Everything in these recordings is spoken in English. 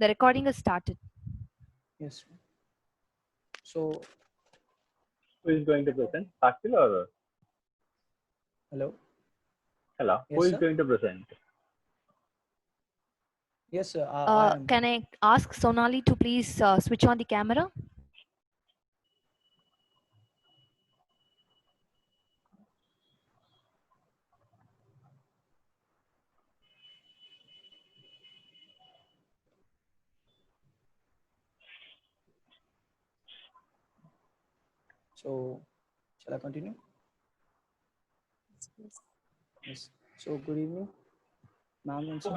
The recording has started. Yes. So, Who is going to present? Sakil or hello. Hello? Who Yes, is sir. going to present? Yes, sir. I am. Can I ask Sonali to please switch on the camera? So, shall I continue? Yes. So, good evening, ma'am and sir.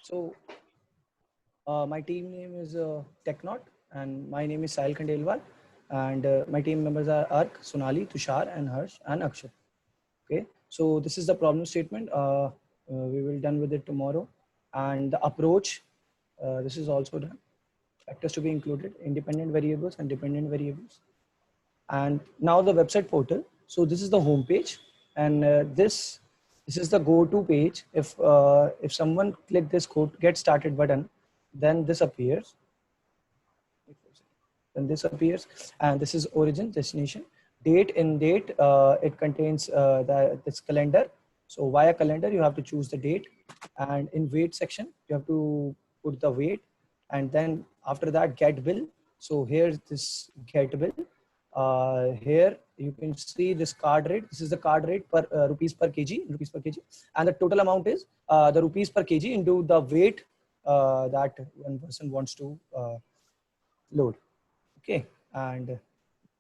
So, my team name is Technaut, and my name is Sahil Khandelwal, and my team members are Ark, Sonali, Tushar, and Harsh, and Akshay. Okay. So, this is the problem statement. We will done with it tomorrow, and the approach. This is also done. Factors to be included: independent variables and dependent variables. And now the website portal. So this is the home page, and this is the go-to page. If someone click this code get started button, then this appears. Then this appears, and this is origin, destination, date. In date, it contains this calendar. So via calendar, you have to choose the date, and in weight section, you have to put the weight, and then after that, get bill. So here's this get bill. Here you can see this card rate. This is the card rate per rupees per kg, and the total amount is the rupees per kg into the weight that one person wants to load. Okay, and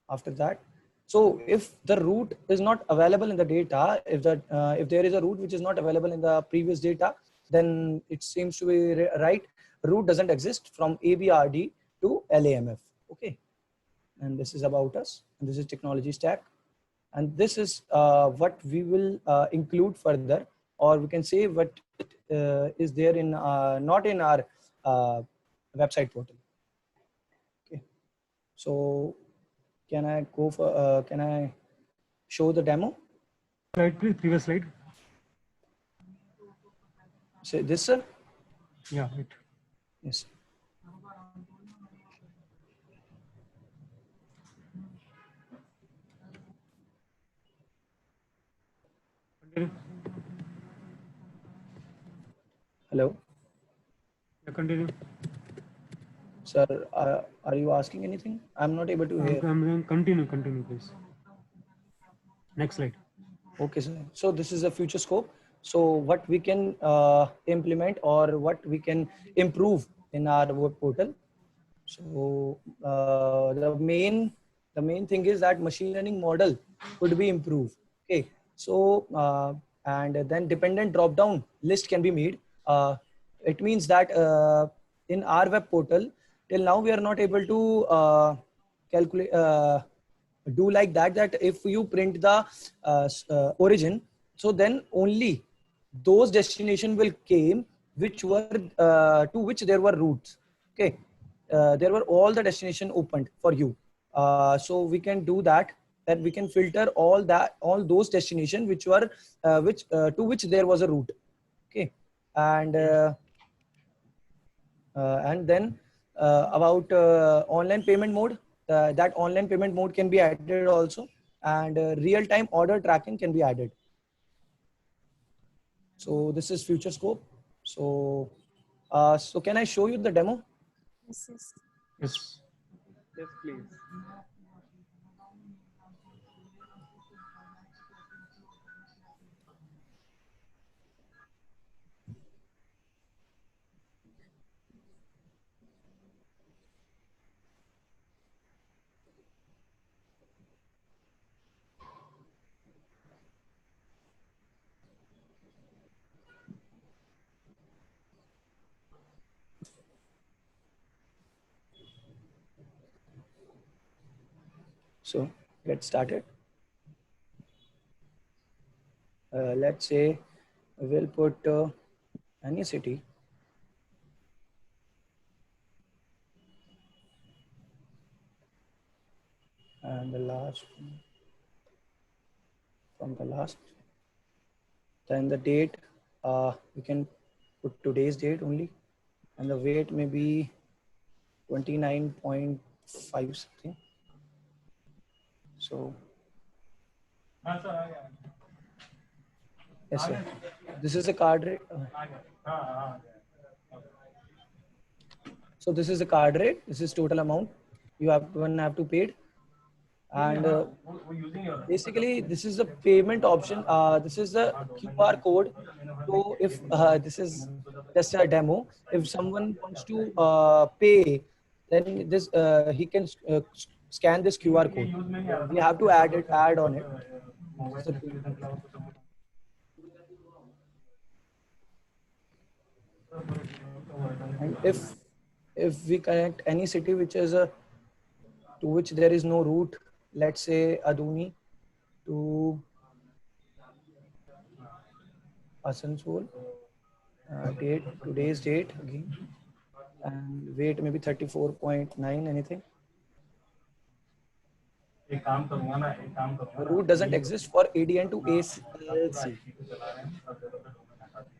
after that, so if the route is not available in the data, if there is a route which is not available in the previous data, then it seems to be right. Route doesn't exist from ABRD to LAMF. Okay, and this is about us, and this is technology stack, and this is what we will include further, or we can say what is there in not in our website portal. Okay, so can I go for can I show the demo? Slide, please. Previous slide. Say this, sir. Yeah, it. Yes. Continue. Hello, Yeah, continue. sir. Are you asking anything? I'm not able to hear. Continue, please. Next slide. Okay, sir. So this is a future scope. So what we can implement or what we can improve in our web portal. So the main thing is that machine learning model could be improved. Okay. So and then dependent drop down list can be made. It means that in our web portal till now we are not able to calculate. Do like that if you print the origin, so then only those destination will came which were to which there were routes. Okay, there were all the destination opened for you, so we can do that we can filter all those destination which were which to which there was a route. Okay, and then about online payment mode, that online payment mode can be added also, and real-time order tracking can be added. So this is future scope. So so can I show you the demo? Yes. Yes, please. So get started. Let's say we'll put any city. And the last from the last. Then the date, you can put today's date only, and the weight may be 29.5 something. So yes, sir. This is the card rate. So this is the card rate. This is total amount you have to pay. And basically, this is the payment option. This is the QR code. So if this is just a demo, if someone wants to pay, then this he can scan this QR code. We have to add on it. This is the payment option. And if we connect any city which is to which there is no route, let's say Aduni to Asansol, today's date again, and weight maybe 34.9 anything. The route doesn't exist for ADN to ACLC.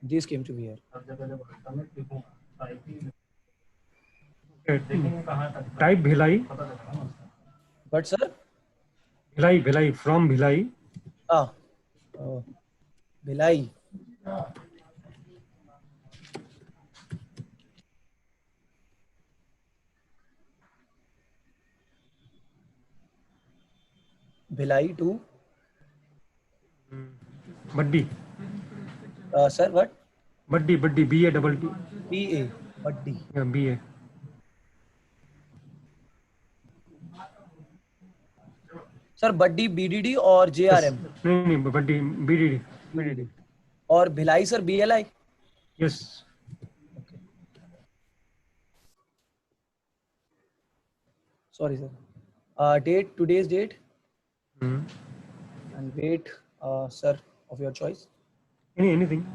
These came to be here. Okay. Type Bhilai. But sir, Bhilai from Bhilai. Bhilai. Bhilai to Baddi. sir, what? Baddi. BA. BA. Baddi. Yeah, BA. Sir, Baddi BDD or JRM? No, Baddi BDD. BDD. Or Bhilai, sir, BLI? Yes. Okay. Sorry, sir. Today's date, and weight, sir, of your choice. Anything.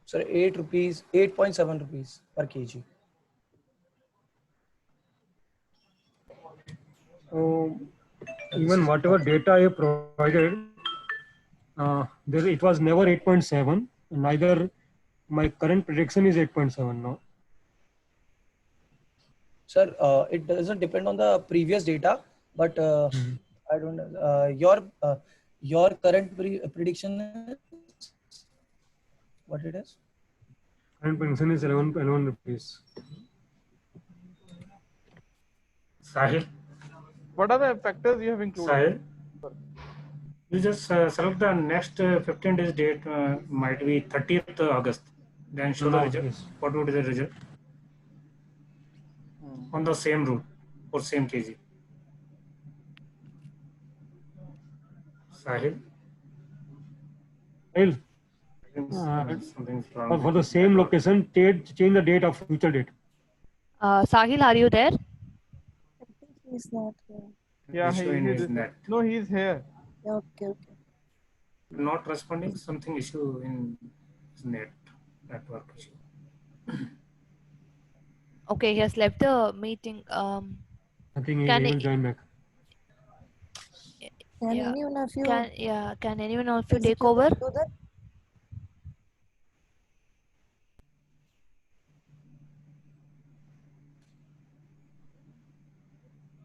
Sir, 8.7 rupees per kg. Even whatever data you provided, it was never 8.7. Neither my current prediction is 8.7 now. Sir, it doesn't depend on the previous data, but I don't know. Your current prediction is what it is? Current prediction is 11 rupees. Sahil. What are the factors you have included? Sahil. You just select the next 15 days date, might be 30th August. Then show the result. Yes. What would be the result? On the same route or same kg. Sahil. Well, Something's wrong. for the same location, change the date of future date. Sahil, are you there? I think he's not here. Yeah, Issue in his net. No, he's here. Yeah, okay. Not responding, something issue in his network issue. Okay, he has left the meeting. I think he Can will I- join back. Can Yeah. anyone of you Can anyone of you take physically over? do that?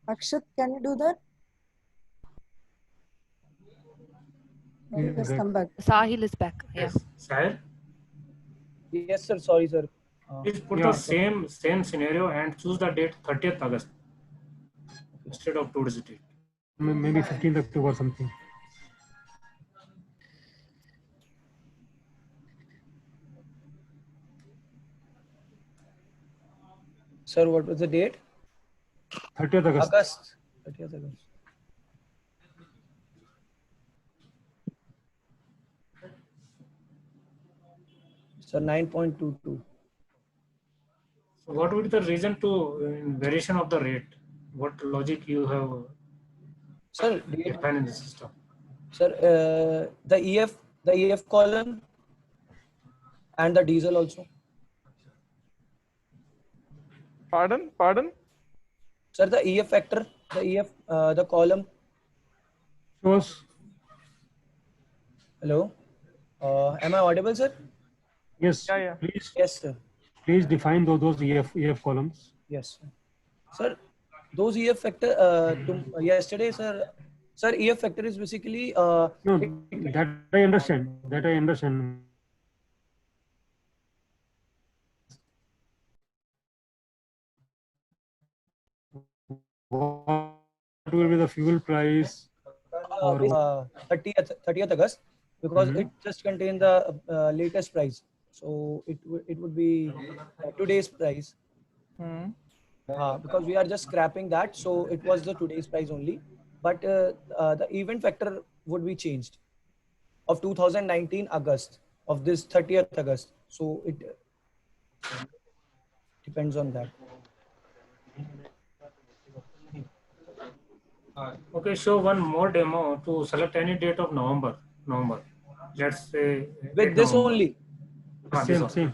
Akshat, can you do that? No, he has Okay. come back. Sahil is back. Yeah. Yes. Sahil, Yes, sir. Sorry, sir. please put Yeah. the same scenario and choose the date 30th August instead of today's date. Maybe 15th October or something. Sir, what was the date? 30th August. August. 30th August. Sir, 9.22. So what would be the reason to variation of the rate? What logic you have Sir, date, defined in the system? sir, the EF column and the diesel also. Pardon? Sir, the EF factor, the EF, the column Show us. Hello. Am I audible, sir? Yes. Yeah, yeah. Please, Yes, sir. please define those EF columns. Yes, sir. Those EF factor. Yesterday, sir. Sir, EF factor is basically. No, that I understand. That I understand. What will be the fuel price? Or 30th August, because Mhm. it just contains the latest price. So it would be today's price. Hmm. Because we are just scrapping that, so it was the today's price only. But the event factor would be changed of 2019 August of this 30th August. So it depends on that. Okay, show one more demo to select any date of November. Let's say With 8 this November. only. हाँ, this same, one. same.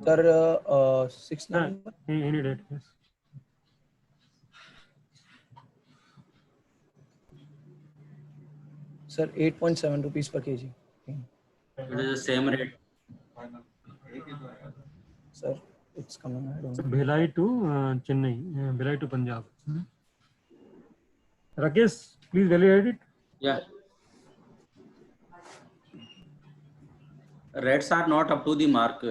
Sir, 6 Ah, November. any date, yes. Sir, 8.7 rupees per kg. It is the same rate. Sir, it's coming. I don't So know. Bhilai to Chennai, Bhilai to Punjab. Rakesh, please validate it. Yeah. Rates are not up to the mark.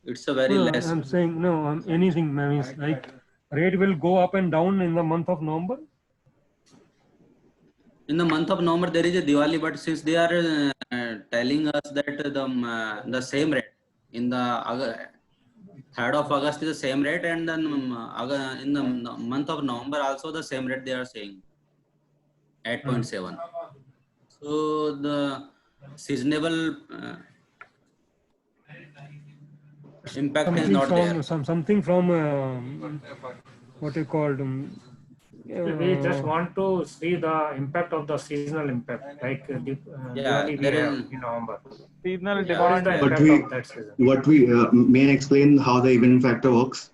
It's a very No, less. I'm saying no. Anything means like rate will go up and down in the month of November. In the month of November, there is a Diwali, but since they are telling us that the same rate in the 3rd of August is the same rate, and then in the month of November also the same rate they are saying, 8.7. So the seasonable impact is not there. Something from what you called. We just want to see the impact of the seasonal impact, like Yeah, Diwali we there have is. in November. Seasonal What is demand. the But impact we- of that season? What we may I explain how the event factor works?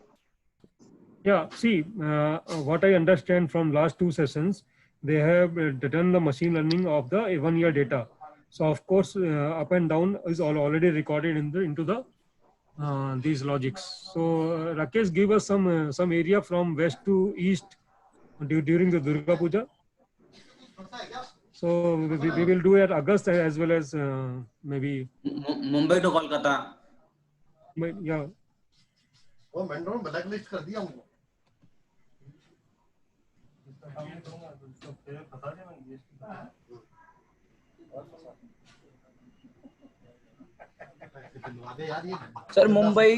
Yeah, see, what I understand from last two sessions, they have done the machine learning of the 1 year data. So of course, up and down is already recorded into the these logics. So Rakesh, give us some area from west to east during the Durga Puja. So we will do at August as well as maybe Mumbai to Kolkata. yeah. Sir, Mumbai,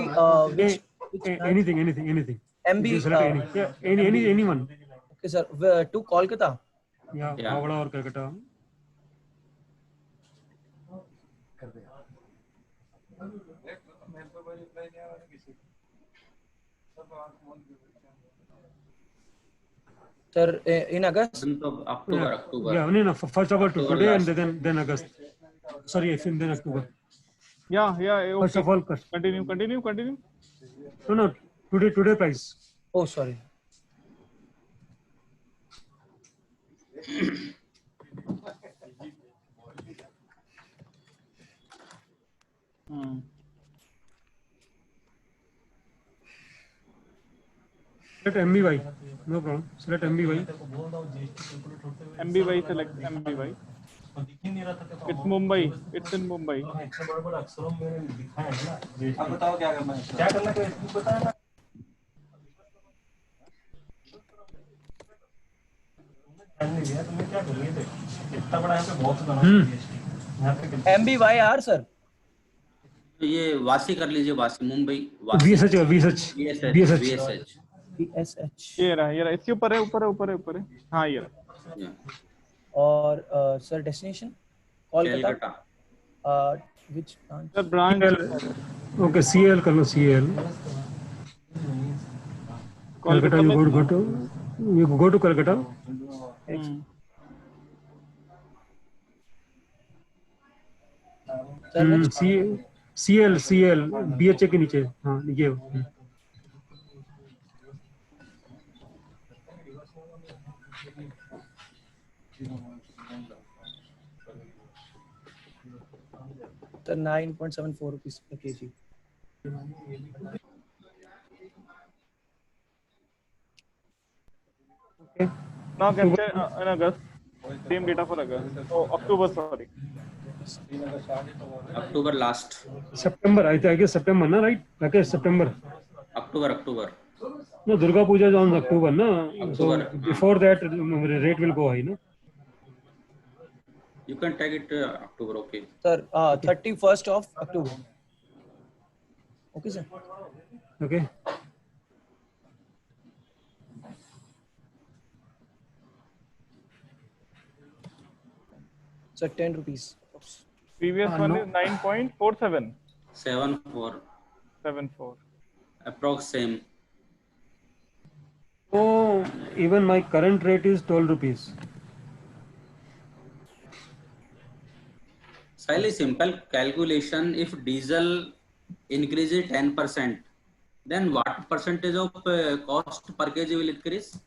which Anything. MB, You select any. Yeah, anyone. okay, sir, to Kolkata. Yeah, Yeah. Havana or Calcutta. Sir, in August. Month of October. Yeah, no, first of all October today last. and then August. Sorry, then October. Yeah, yeah. First Okay. of all, Continue. no, today price. Oh, sorry. Select MBY. No problem. Select MBY. MBY, select MBY. It's Mumbai. It's in Mumbai. MBYR, sir. ये वासी कर लीजिए, वासी मुंबई वासी VSH. VSH PSH. ये रहा इसके ऊपर है. हाँ, ये रहा. yeah. और sir, destination Kolkata. Calcutta. Which branch? The branch. Okay, CL कर लो CL. Calcutta, you go to Calcutta. Sir, which CL BHA के नीचे हाँ ये The 9.74 rupees per kg. Now capture in August. Same data for August. Oh, October, sorry. October last. September, I guess September, na, right? Okay, September. October. No, Durga Puja is on October, na. So October, before that, rate will go high, no? You can take it October, okay. Sir, 31st of October. Okay, sir. Okay. So 10 rupees. Previous one is 9.47. 74. 74. Approx same. So even my current rate is 12 rupees. Slightly simple calculation. If diesel increases 10%, then what percentage of cost per kg will increase?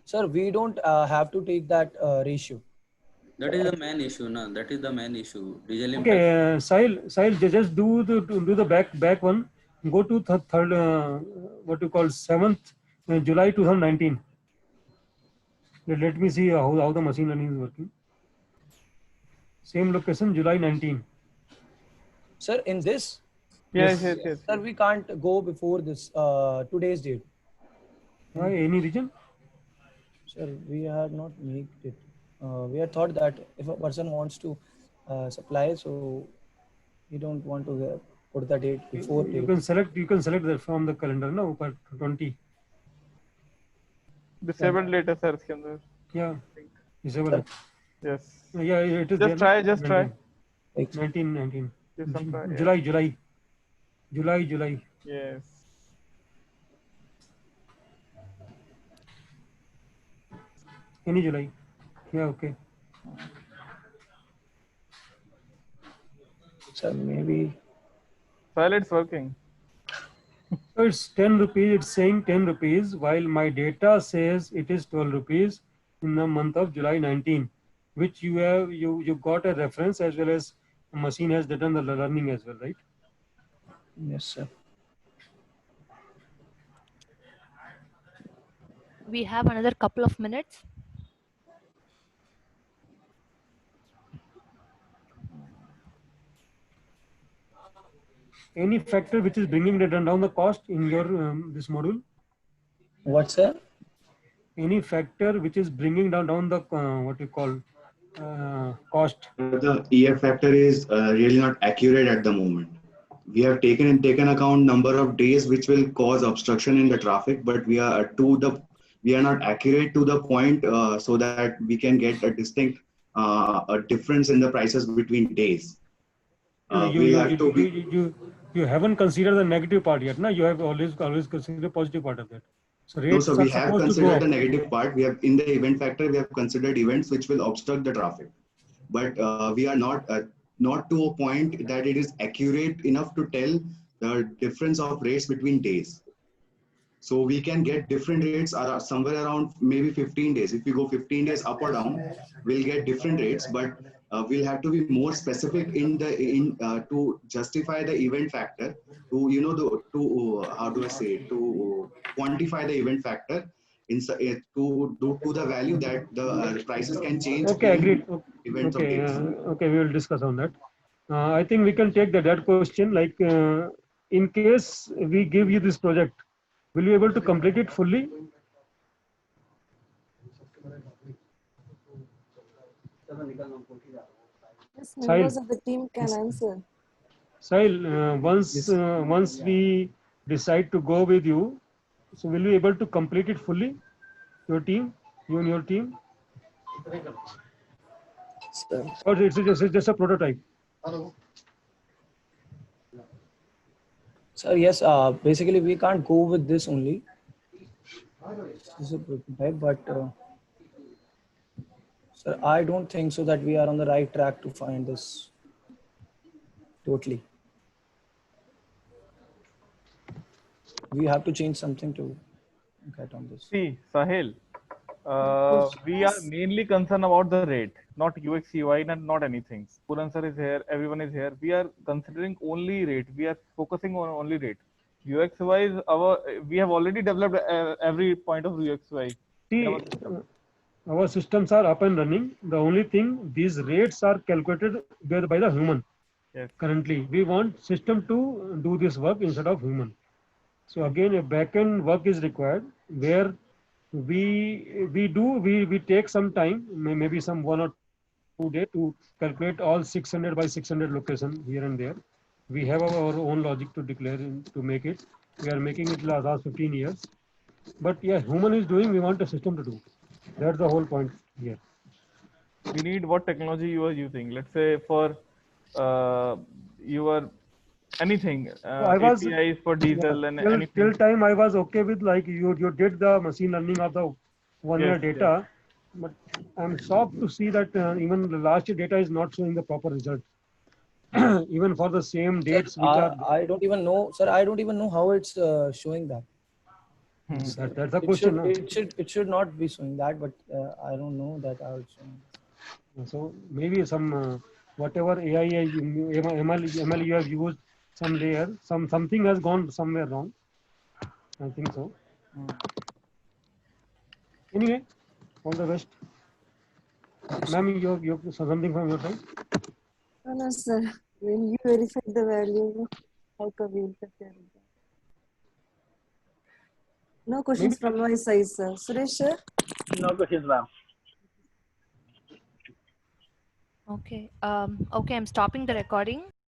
Sir, we don't have to take that ratio. That is the main issue, no? That is the main issue. Diesel impact. Okay, Sahil, just do the back one. Go to third, what you call 7th July 2019. Let me see how the machine learning is working. Same location, July 19. Sir, in this, Yes. sir, we can't go before this today's date. Any reason? Sir, we have not made it. We had thought that if a person wants to supply, so you don't want to put the date before You date. can select that from the calendar, no? 20. Disabled later, sir. इसके अंदर. Yeah, disable. Yes. Yeah, it is Just there. try. Just try. 19. Give some try. Yeah. July. Yes. Any July. Yeah, okay. Sir, maybe. Well, it's working. So it's 10 rupees, it's saying 10 rupees, while my data says it is 12 rupees in the month of July 19, which you got a reference as well as the machine has done the learning as well, right? Yes, sir. We have another couple of minutes. Any factor which is bringing down the cost in your this module? What, sir? Any factor which is bringing down the what you call cost? The EF factor is really not accurate at the moment. We have taken account number of days which will cause obstruction in the traffic, but we are not accurate to the point so that we can get a distinct a difference in the prices between days. You haven't considered the negative part yet, no? You have always considered the positive part of that. So No, rates so are we have supposed to go considered up. the negative part. We have in the event factor, we have considered events which will obstruct the traffic, but we are not to a point that it is accurate enough to tell the difference of rates between days. So we can get different rates are somewhere around maybe 15 days. If we go 15 days up or down, we'll get different rates, but we'll have to be more specific to justify the event factor, to how do I say it, to quantify the event factor to the value that the prices can change. Okay, agreed. Events of Okay, dates. okay, we will discuss on that. I think we can take that question. Like, in case we give you this project, will you be able to complete it fully? Yes, members of the team can answer. Sahil, once we decide to go with you, so will you be able to complete it fully? You and your team? Sir. Or it's just a prototype? Sir, yes, basically we can't go with this only. This is a prototype, but sir, I don't think so that we are on the right track to find this totally. We have to change something to get on this. See, Sahil, We are mainly concerned about the rate, not UX, UI, and not anything. Puran sir is here, everyone is here. We are considering only rate. We are focusing on only rate. UX wise, we have already developed every point of UX wise. See, our systems are up and running. The only thing, these rates are calculated by the human. Yes. Currently, we want system to do this work instead of human. So again, a backend work is required where we take some time, maybe some 1 or 2 days to calculate all 600 by 600 location here and there. We have our own logic to declare to make it. We are making it last 15 years. But yeah, human is doing, we want a system to do. That's the whole point here. We need what technology you are using. Let's say for your anything, APIs for diesel and anything. Till time I was okay with, like, you did the machine learning of the 1 year data, but I'm shocked to see that even the last year data is not showing the proper result. Even for the same dates, Sir, I don't even know, sir. I don't even know how it's showing that. That's the question. It should not be showing that, but I don't know that how it's showing. So maybe some whatever AI ML you have used, some layer, something has gone somewhere wrong. I think so. Anyway, all the best. Ma'am, you something from your side? No, sir. When you verify the value, how can we interfere with that? No questions from my side, sir. Suresh, sir? No questions, ma'am. Okay. Okay, I'm stopping the recording.